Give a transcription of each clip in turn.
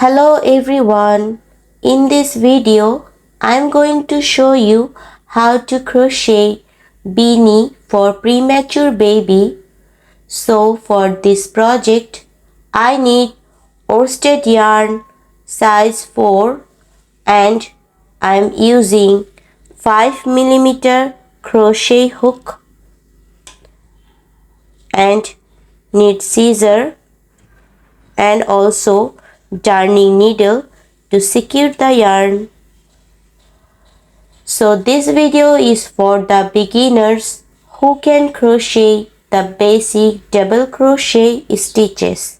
Hello everyone. In this video, I'm going to show you how to crochet beanie for premature baby. So for this project, I need worsted yarn size 4 and I'm using 5mm crochet hook and need scissor and also darning needle to secure the yarn. So this video is for the beginners who can crochet the basic double crochet stitches.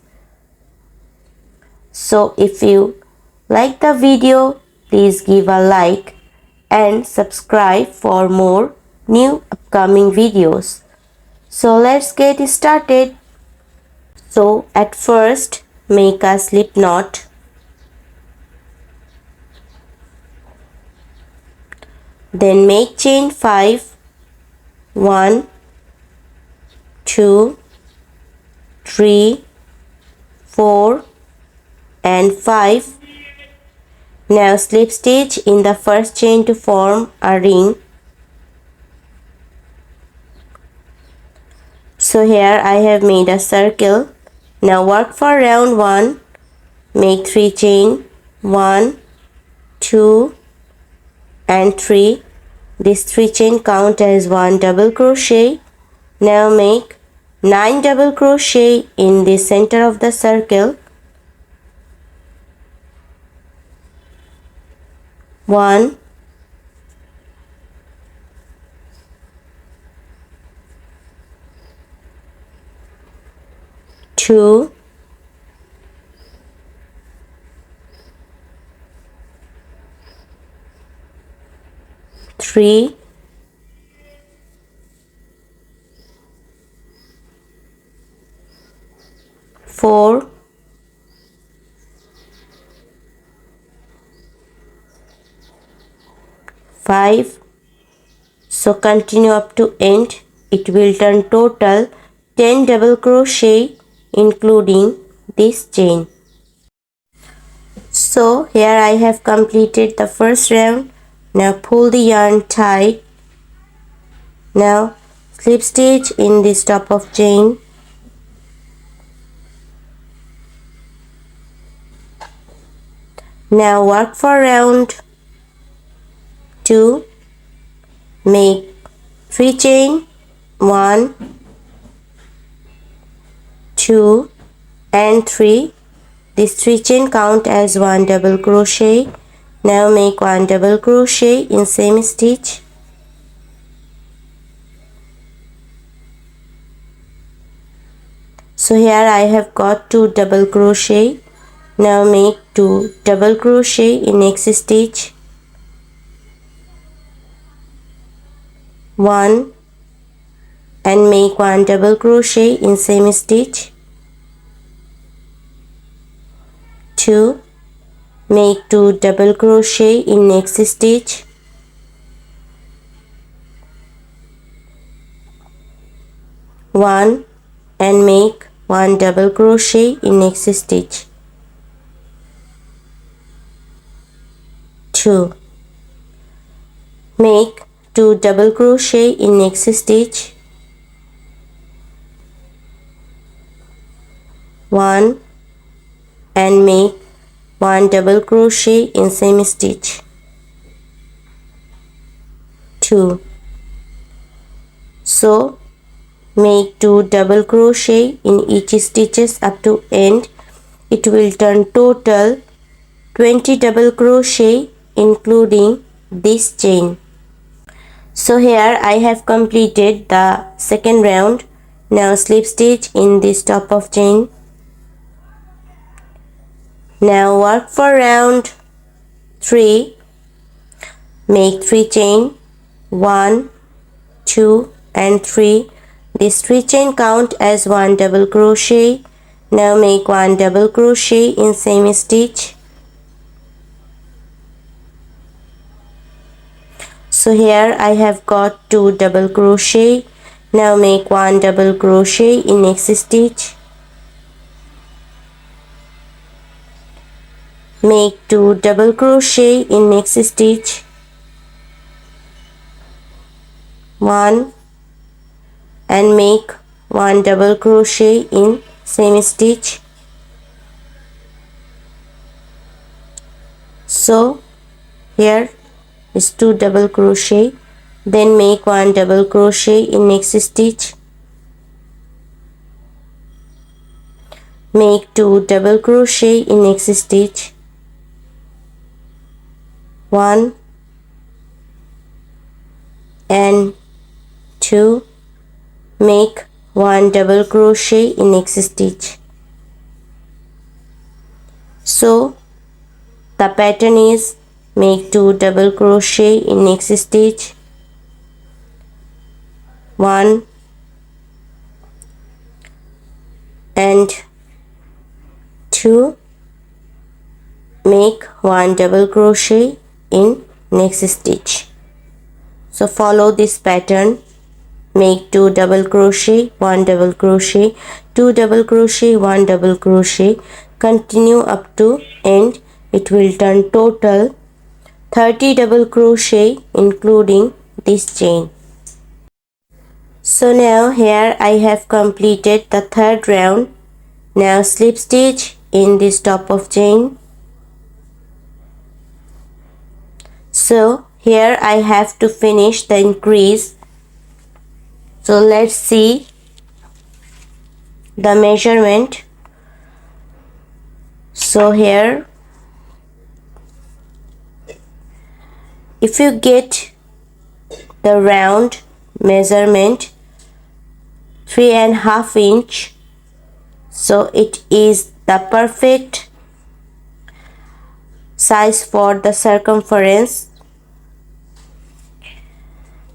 So if you like the video, please give a like and subscribe for more new upcoming videos. So let's get started. So at first make a slip knot. Then make chain 5, 1, 2, 3, 4 and 5. Now slip stitch in the first chain to form a ring. So here I have made a circle. Now work for round 1. Make 3 chain, 1, 2 and 3. This 3 chain count as 1 double crochet. Now make 9 double crochet in the center of the circle. 1, 2, 3, 4, 5. So continue up to end. It will turn total 10 double crochet including this chain. So here I have completed the first round. Now pull the yarn tight. Now slip stitch in this top of chain. Now work for round 2. Make 3 chain, 1, 2 and 3. This 3 chain count as 1 double crochet. Now make 1 double crochet in same stitch. So here I have got 2 double crochet. Now make 2 double crochet in next stitch. 1 and make 1 double crochet in same stitch. 2, make 2 double crochet in next stitch. 1 and make 1 double crochet in next stitch. 2, make 2 double crochet in next stitch. 1 and make 1 double crochet in same stitch. 2. So make 2 double crochet in each stitches up to end. It will turn total 20 double crochet including this chain. So here I have completed the second round. Now slip stitch in this top of chain. Now work for round 3. Make 3 chain, 1, 2 and 3. This 3 chain count as 1 double crochet. Now make 1 double crochet in same stitch. So here I have got 2 double crochet. Now make 1 double crochet in next stitch. make 2 double crochet in next stitch, 1 and make 1 double crochet in same stitch. So here is 2 double crochet, then make 1 double crochet in next stitch, make 2 double crochet in next stitch, 1 and 2, make 1 double crochet in next stitch. So the pattern is make 2 double crochet in next stitch, 1 and 2, make 1 double crochet in next stitch. So follow this pattern, make 2 double crochet, 1 double crochet, 2 double crochet, 1 double crochet, continue up to end. It will turn total 30 double crochet including this chain. So now here I have completed the third round. Now slip stitch in this top of chain. So here I have to finish the increase. So let's see the measurement. So here, if you get the round measurement 3.5 inch, so it is the perfect size for the circumference.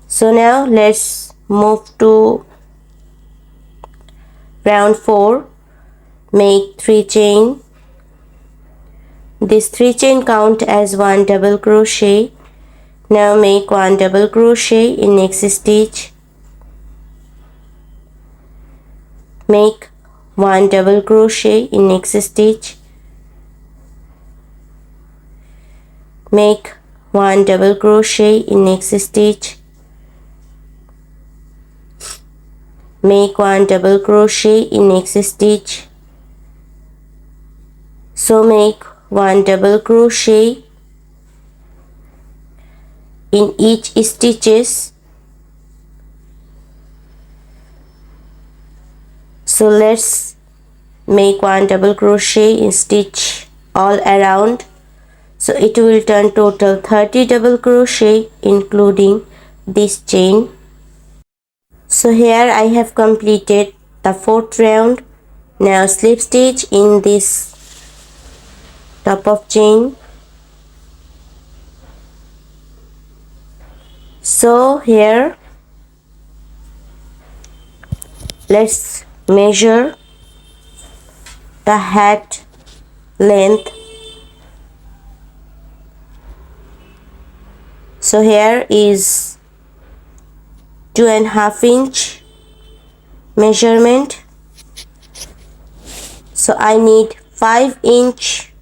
So now let's move to round 4. Make 3 chain. This 3 chain count as 1 double crochet. Now make 1 double crochet in next stitch. Make 1 double crochet in next stitch. Make 1 double crochet in next stitch. Make 1 double crochet in next stitch. So make 1 double crochet in each stitches. So let's make 1 double crochet in stitch all around. So it will turn total 30 double crochet including this chain. So here I have completed the fourth round. Now slip stitch in this top of chain. So here let's measure the hat length. So here is 2.5 inch measurement. So I need 5 inch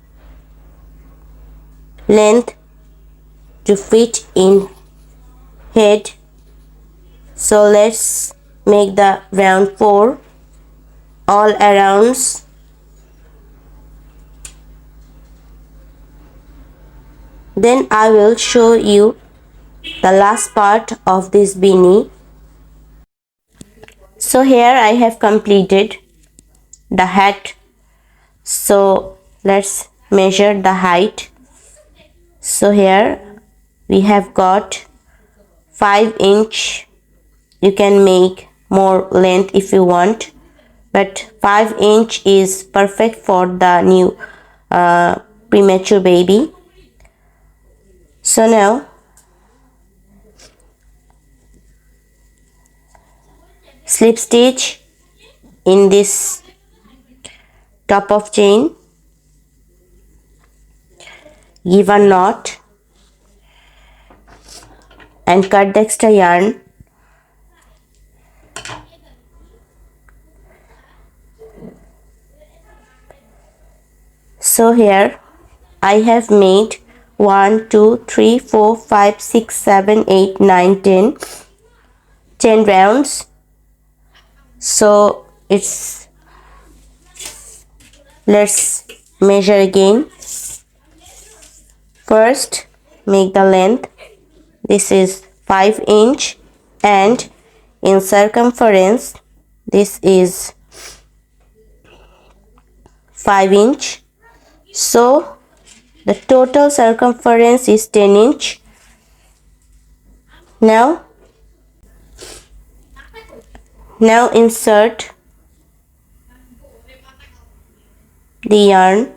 length to fit in head. So let's make the round 4 all arounds. Then I will show you the last part of this beanie. So here I have completed the hat. So let's measure the height. So here we have got 5 inch. You can make more length if you want, but 5 inch is perfect for the new premature baby. So now slip stitch in this top of chain, give a knot and cut the extra yarn. So here I have made 1, 2, 3, 4, 5, 6, 7, 8, 9, 10. 10 rounds. So let's measure again. First, make the length. This is 5 inch, and in circumference this is 5 inch. So the total circumference is 10 inch. Now insert the yarn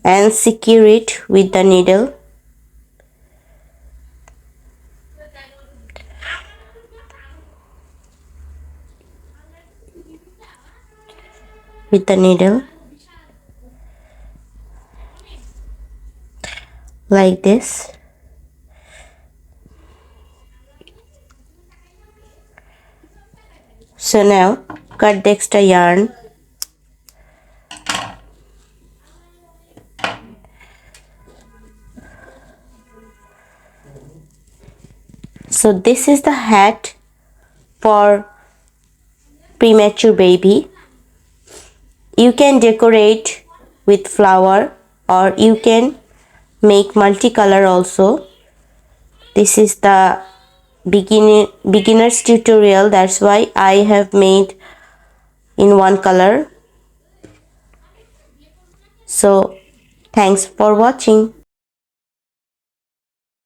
and secure it with the needle. With the needle like this. So now cut the extra yarn. So this is the hat for premature baby. You can decorate with flower, or you can make multicolor also. This is the beginner's tutorial, that's why I have made in one color. So thanks for watching.